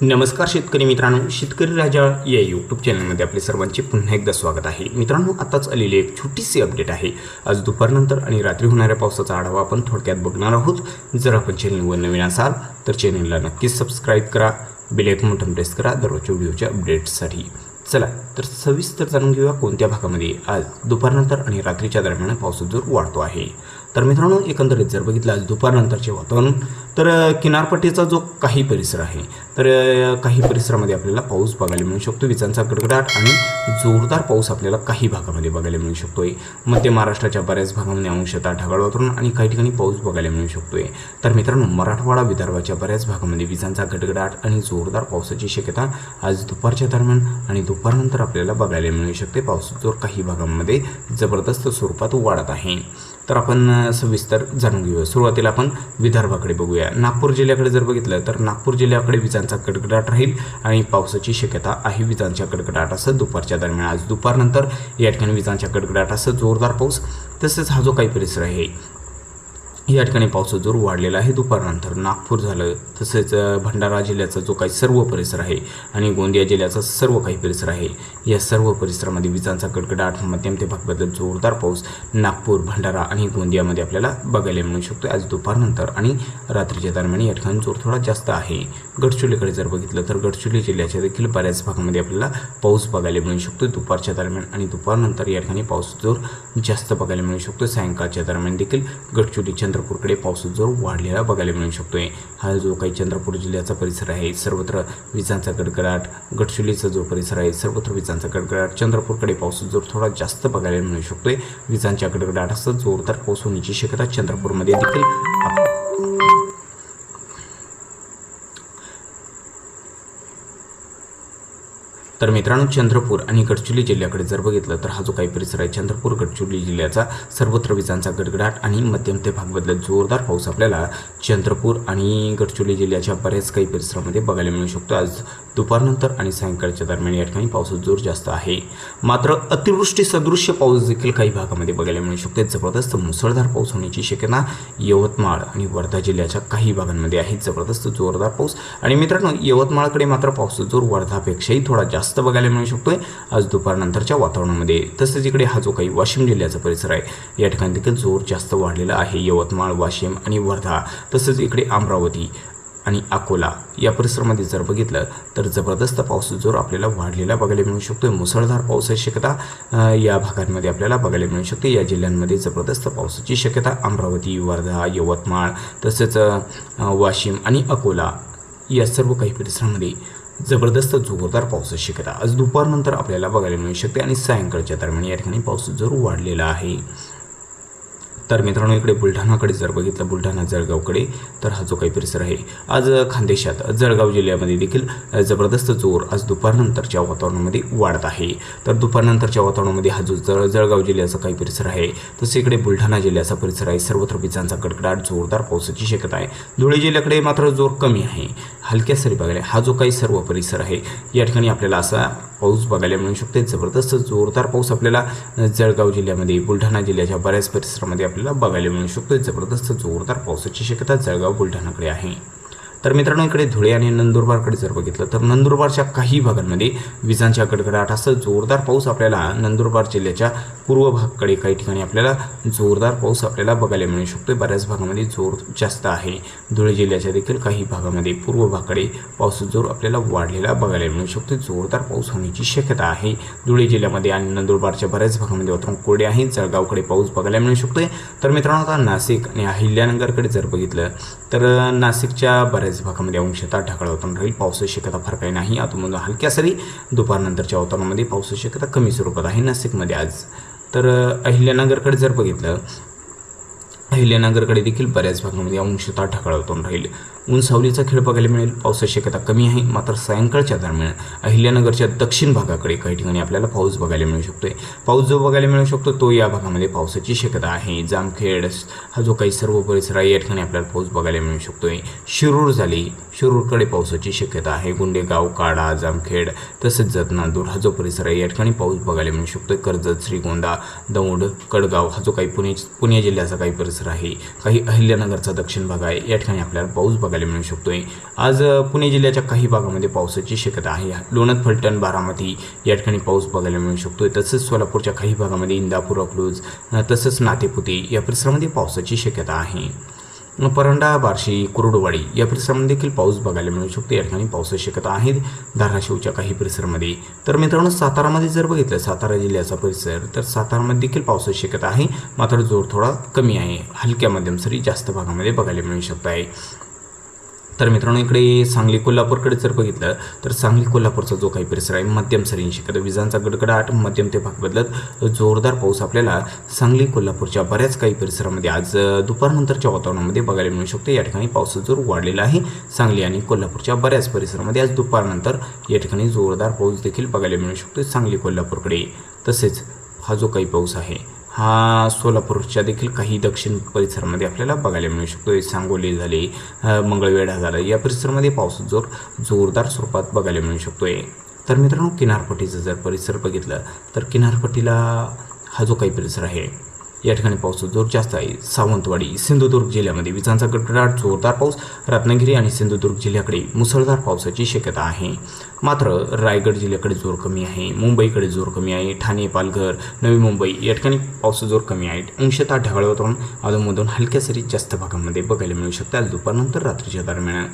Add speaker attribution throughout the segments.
Speaker 1: नमस्कार शेतकरी मित्रांनो, शेतकरी राजा या यूट्यूब चॅनलमध्ये आपले सर्वांचे पुन्हा एकदा स्वागत आहे. मित्रांनो, आताच आलेली एक छोटीशी अपडेट आहे. आज दुपारनंतर आणि रात्री होणाऱ्या पावसाचा आढावा आपण थोडक्यात बघणार आहोत. जर आपण चॅनलवर नवीन असाल तर चॅनलला नक्कीच सबस्क्राईब करा, बेल आयकॉन बटन प्रेस करा दररोजच्या व्हिडिओच्या अपडेट्ससाठी. चला तर सविस्तर जाणून घेऊया कोणत्या भागामध्ये आज दुपारनंतर आणि रात्रीच्या दरम्यान पाऊस जोर वाढतो आहे. तर मित्रांनो, एकंदरीत जर बघितलं आज दुपारनंतरचे वातावरण तर किनारपट्टीचा जो काही परिसर आहे तर काही परिसरामध्ये आपल्याला पाऊस बघायला मिळू शकतो. विजांचा कडकडाट आणि जोरदार पाऊस आपल्याला काही भागामध्ये बघायला मिळू शकतोय. मध्य महाराष्ट्राच्या बऱ्याच भागामध्ये अंशतः ढगाळ वातावरण आणि काही ठिकाणी पाऊस बघायला मिळू शकतोय. तर मित्रांनो, मराठवाडा विदर्भाच्या बऱ्याच भागामध्ये विजांचा कडकडाट आणि जोरदार पावसाची शक्यता आज दुपारच्या दरम्यान आणि दुपारनंतर आपल्याला बघायला मिळू शकते. पावसाचा जोर काही भागांमध्ये जबरदस्त स्वरूपात वाढत आहे. तर आपण सविस्तर जाणून घेऊया. सुरुवातीला आपण विदर्भाकडे बघूया. नागपूर जिल्ह्याकडे जर बघितलं तर नागपूर जिल्ह्याकडे विजांचा कडकडाट राहील आणि पावसाची शक्यता आहे. विजांच्या कडकडाटासह दुपारच्या दरम्यान आज दुपारनंतर या ठिकाणी विजांच्या कडकडाटासह जोरदार पाऊस. तसेच हा जो काही परिसर आहे या ठिकाणी पावसाचा जोर वाढलेला आहे. दुपारनंतर नागपूर झालं, तसेच भंडारा जिल्ह्याचा जो काही सर्व परिसर आहे आणि गोंदिया जिल्ह्याचा सर्व काही परिसर आहे या सर्व परिसरामध्ये विजांचा कडकडाट, मध्यम ते भागाबद्दल जोरदार पाऊस नागपूर, भंडारा आणि गोंदियामध्ये आपल्याला बघायला मिळू शकतो. आज दुपारनंतर आणि रात्रीच्या दरम्यान या ठिकाणी जोर थोडा जास्त आहे. गडचिरोलीकडे जर बघितलं तर गडचिरोली जिल्ह्याच्या देखील बऱ्याच भागामध्ये आपल्याला पाऊस बघायला मिळू शकतो. दुपारच्या दरम्यान आणि दुपारनंतर या ठिकाणी पावसाचा जोर जास्त बघायला मिळू शकतो. सायंकाळच्या दरम्यान देखील गडचिरोली चंद्रपूरकडे पावसाचा जोर वाढलेला बघायला मिळू शकतोय. हा जो काही चंद्रपूर जिल्ह्याचा परिसर आहे सर्वत्र विजांचा कडकडाट, गडचिरोलीचा जो परिसर आहे सर्वत्र विजांचा कडकडाट, चंद्रपूरकडे पावसाचा जोर थोडा जास्त बघायला मिळू शकतोय. विजांच्या कडकडाटासह जोरदार पाऊस होण्याची शक्यता चंद्रपूरमध्ये देखील तर मित्रांनो, चंद्रपूर आणि गडचिरोली जिल्ह्याकडे जर बघितलं तर हा जो काही परिसर आहे चंद्रपूर गडचिरोली जिल्ह्याचा सर्वत्र विजांचा कडकडाट आणि मध्यम ते भागाबद्दल जोरदार पाऊस आपल्याला चंद्रपूर आणि गडचिरोली जिल्ह्याच्या बऱ्याच काही परिसरामध्ये बघायला मिळू शकतो. आज दुपारनंतर आणि सायंकाळच्या दरम्यान या ठिकाणी पावसाचा जोर जास्त आहे. मात्र अतिवृष्टी सदृश्य पाऊस देखील काही भागामध्ये बघायला मिळू शकते. जबरदस्त मुसळधार पाऊस होण्याची शक्यता यवतमाळ आणि वर्धा जिल्ह्याच्या काही भागांमध्ये आहे. जबरदस्त जोरदार पाऊस. आणि मित्रांनो, यवतमाळकडे मात्र पावसाचा जोर वर्धापेक्षाही थोडा जास्त बघायला मिळू शकतोय आज दुपारनंतरच्या वातावरणामध्ये. तसेच इकडे हा जो काही वाशिम जिल्ह्याचा परिसर आहे या ठिकाणी देखील जोर जास्त वाढलेला आहे. यवतमाळ, वाशिम आणि वर्धा, तसेच इकडे अमरावती आणि अकोला या परिसरामध्ये जर बघितलं तर जबरदस्त पावसाचा जोर आपल्याला वाढलेला बघायला मिळू शकतो. मुसळधार पावसाची शक्यता या भागांमध्ये आपल्याला बघायला मिळू शकते. या जिल्ह्यांमध्ये जबरदस्त पावसाची शक्यता अमरावती, वर्धा, यवतमाळ, तसेच वाशिम आणि अकोला या सर्व काही परिसरामध्ये जबरदस्त जोरदार पावसाची शक्यता आज दुपारनंतर आपल्याला बघायला मिळू शकते आणि सायंकाळच्या दरम्यान या ठिकाणी पावसाचा जोर वाढलेला आहे. तर मित्रांनो, इकडे बुलढाणाकडे जर बघितलं, बुलढाणा जळगावकडे तर हा जो काही परिसर आहे आज खानदेशात जळगाव जिल्ह्यामध्ये देखील जबरदस्त जोर आज दुपारनंतरच्या वातावरणामध्ये वाढत आहे. तर दुपारनंतरच्या वातावरणामध्ये हा जो जळगाव जिल्ह्याचा काही परिसर आहे तसे इकडे बुलढाणा जिल्ह्याचा परिसर आहे. सर्वत्र विजांचा कडकडाट, जोरदार पावसाची शक्यता आहे. धुळे जिल्ह्याकडे मात्र जोर कमी आहे, हलक्या सरी बघायला. हा जो काही सर्व परिसर आहे या ठिकाणी आपल्याला असा पाऊस बघायला मिळू शकते. जबरदस्त जोरदार पाऊस आपल्याला जळगाव जिल्ह्यामध्ये, बुलढाणा जिल्ह्याच्या बऱ्याच परिसरामध्ये आपल्याला बघायला मिळू शकतो. जबरदस्त जोरदार पावसाची शक्यता जळगाव, बुलढाणाकडे आहे. तर मित्रांनो, इकडे धुळे आणि नंदुरबारकडे जर बघितलं तर नंदुरबारच्या काही भागांमध्ये विजांच्या कडकडाटासह जोरदार पाऊस आपल्याला नंदुरबार जिल्ह्याच्या पूर्व भागाकडे काही ठिकाणी आपल्याला जोरदार पाऊस आपल्याला बघायला मिळू शकतो. बऱ्याच भागामध्ये जोर जास्त आहे. धुळे जिल्ह्याच्या देखील काही भागामध्ये पूर्व भागाकडे पावसाचा जोर आपल्याला वाढलेला बघायला मिळू शकतो. जोरदार पाऊस होण्याची शक्यता आहे. धुळे जिल्ह्यामध्ये आणि नंदुरबारच्या बऱ्याच भागामध्ये वातावरण कोरडे आहे. जळगावकडे पाऊस बघायला मिळू शकतोय. तर मित्रांनो, आता नाशिक आणि अहिल्यानगरकडे जर बघितलं तर नाशिकच्या बऱ्याच भागामध्ये अंशतः ढगाळ वातावरण राहील. पावसाची शक्यता फार काही नाही. आतून हलक्या सरी. दुपारनंतरच्या वातावरणामध्ये पावसाची शक्यता कमी स्वरूपात आहे नाशिकमध्ये आज. तर अहिल्यानगरकडे जर बघितलं, अहिल्यानगरकडे देखील बऱ्याच भागामध्ये अंशतः ढगाळ वातावरण राहील. ऊन सावलीचा खेळ बघायला मिळेल. पावसाची शक्यता कमी आहे. मात्र सायंकाळच्या दरम्यान अहिल्यानगरच्या दक्षिण भागाकडे काही ठिकाणी आपल्याला पाऊस बघायला मिळू शकतोय. पाऊस जो बघायला मिळू शकतो तो या भागामध्ये पावसाची शक्यता आहे. जामखेड हा जो काही सर्व परिसर आहे या ठिकाणी आपल्याला पाऊस बघायला मिळू शकतोय. शिरूर झाली, शिरूरकडे पावसाची शक्यता आहे. गुंडेगाव, काढा, जामखेड, तसेच जतनादूर हा जो परिसर आहे या ठिकाणी पाऊस बघायला मिळू शकतोय. कर्जत, श्रीगोंदा, दौंड, कडगाव हा जो काही पुणे जिल्ह्याचा काही परिसर आहे, काही अहिल्यानगरचा दक्षिण भाग आहे या ठिकाणी आपल्याला पाऊस बघायला बघायला मिळू शकतोय। आज पुणे जिल्ह्याच्या काही भागामध्ये पावसाची शक्यता आहे। लोणंद, फलटण, बारामती या ठिकाणी पाऊस बघायला मिळू शकतोय। तसंच सोलापूरच्या काही भागामध्ये इंदापूर, अकलूज तसंच नातेपुते या परिसरामध्ये पावसाची शक्यता आहे। परंडा, बार्शी, कुर्डुवाडी या परिसरामध्ये देखील पाऊस बघायला मिळू शकतो। या ठिकाणी पावसाची शक्यता आहे धाराशिवच्या काही परिसरामध्ये। तर मित्रांनो, सातारामध्ये जर बघितलं, सातारा जिल्ह्याचा परिसर, तर सातारामध्ये देखील पावसाची शक्यता आहे, मात्र जोर थोडा कमी आहे। हलक्या मध्यम सरी जास्त भागामध्ये बघायला मिळू शकत आहे। तर मित्रांनो, इकडे सांगली कोल्हापूरकडे जर बघितलं तर सांगली कोल्हापूरचा जो काही परिसर आहे मध्यम सरींची शक्यता, विजांचा गडगडाट, मध्यम ते भाग बदलत जोरदार पाऊस आपल्याला सांगली कोल्हापूरच्या बऱ्याच काही परिसरामध्ये आज दुपारनंतरच्या वातावरणामध्ये बघायला मिळू शकते। या ठिकाणी पावसाचा जोर वाढलेला आहे। सांगली आणि कोल्हापूरच्या बऱ्याच परिसरामध्ये आज दुपारनंतर या ठिकाणी जोरदार पाऊस देखील बघायला मिळू शकतो सांगली कोल्हापूरकडे। तसेच हा जो काही पाऊस आहे हा सोलापूरच्या देखील काही दक्षिण परिसरामध्ये आपल्याला बघायला मिळू शकतो। सांगोली झाले, मंगळवेढा झाला, या परिसरामध्ये पाऊस जोरदार स्वरूपात बघायला मिळू शकतोय। तर मित्रांनो, किनारपट्टीचा जर परिसर बघितलं तर किनारपट्टीला हा जो काही परिसर आहे या ठिकाणी पाऊस जोर जास्त आहे। सावंतवाडी, सिंधुदुर्ग जिल्ह्यामध्ये विजांचा गडगडाट, जोरदार पाऊस, रत्नागिरी आणि सिंधुदुर्ग जिल्ह्याकडे मुसळधार पावसाची शक्यता आहे। मात्र रायगड जिल्ह्याकडे जोर कमी आहे, मुंबईकडे जोर कमी आहे, ठाणे, पालघर, नवी मुंबई या ठिकाणी पावसाचा जोर कमी आहे। अंशतः ढगाळ वातावरण, अधूनमधून हलक्या सरी जास्त भागामध्ये बघायला मिळू शकते आज दुपारनंतर रात्रीच्या दरम्यान।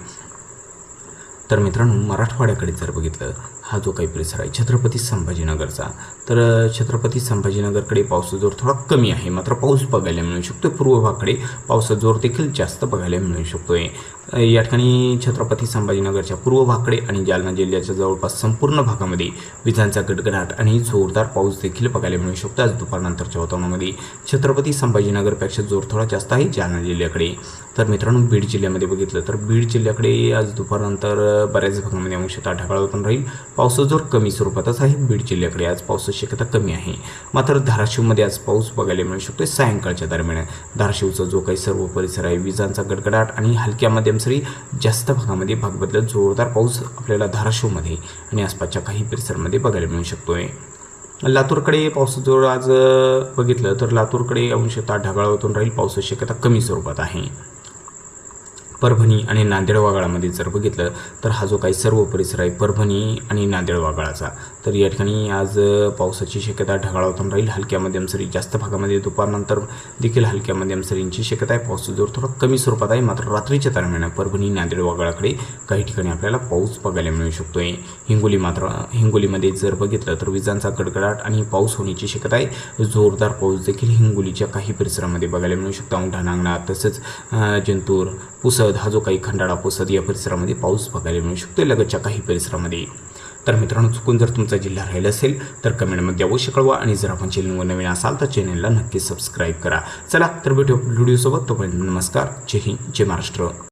Speaker 1: तर मित्रांनो, मराठवाड्याकडे जर बघितलं, हा जो काही परिसर आहे छत्रपती संभाजीनगरचा, तर छत्रपती संभाजीनगरकडे पावसाचा जोर थोडा कमी आहे, मात्र पाऊस बघायला मिळू शकतो। पूर्व भागाकडे पावसाचा जोर देखील जास्त बघायला मिळू शकतोय। या ठिकाणी छत्रपती संभाजीनगरच्या पूर्व भागाकडे आणि जालना जिल्ह्याच्या जवळपास संपूर्ण भागामध्ये विजांचा गडगडाट आणि जोरदार पाऊस देखील बघायला मिळू शकतो आज दुपारनंतरच्या वातावरणामध्ये। छत्रपती संभाजीनगरपेक्षा जोर थोडा जास्त आहे जालना जिल्ह्याकडे। तर मित्रांनो, बीड जिल्ह्यामध्ये बघितलं तर बीड जिल्ह्याकडे आज दुपारनंतर बऱ्याच भागामध्ये अंशतः ढगाळ वातावरण राहील, पावसाचा जोर कमी स्वरूपातच आहे। बीड जिल्ह्याकडे आज पावसाची शक्यता कमी आहे। मात्र धाराशिवमध्ये आज पाऊस बघायला मिळू शकतो सायंकाळच्या दरम्यान। धाराशिवचा जो काही सर्व परिसर आहे विजांचा गडगडाट आणि हलक्या मध्यम सरी जास्त भागामध्ये भाग बदलत जोरदार पाऊस आपल्याला धाराशिवमध्ये आणि आसपासच्या काही परिसरामध्ये बघायला मिळू शकतोय। लातूरकडे पावसाचा जोर आज बघितलं तर लातूरकडे अंशतः ढगाळ वातावरण राहील, पावसाची शक्यता कमी स्वरूपात आहे। परभणी आणि नांदेड वाघाळामध्ये जर बघितलं तर हा जो काही सर्व परिसर आहे परभणी आणि नांदेड वाघाळाचा, तर या ठिकाणी आज पावसाची शक्यता ढगाळ वातावरण राहील, हलक्या मध्यम सरी जास्त भागामध्ये दुपारनंतर देखील हलक्या मध्यम सरींची शक्यता आहे। पावसाचा जोर थोडा कमी स्वरूपात आहे, मात्र रात्रीच्या दरम्यान परभणी, नांदेड वाघाळाकडे काही ठिकाणी आपल्याला पाऊस बघायला मिळू शकतोय। हिंगोलीमध्ये जर बघितलं तर विजांचा गडगडाट आणि पाऊस होण्याची शक्यता आहे। जोरदार पाऊस देखील हिंगोलीच्या काही परिसरामध्ये बघायला मिळू शकतो। औंढा, नागनाथ तसंच जिंतूर, पुसद, हा जो काही खंडाळा, पुसद या परिसरामध्ये पाऊस बघायला मिळू शकतो लगतच्या काही परिसरामध्ये। तर मित्रांनो, चुकून जर तुमचा जिल्हा राहिला असेल तर कमेंटमध्ये अवश्य कळवा आणि जर आपण चॅनलवर नवीन असाल तर चॅनलला नक्की सबस्क्राईब करा। चला तर भेटू व्हिडिओसोबत, तोपर्यंत नमस्कार, जय हिंद, जय महाराष्ट्र।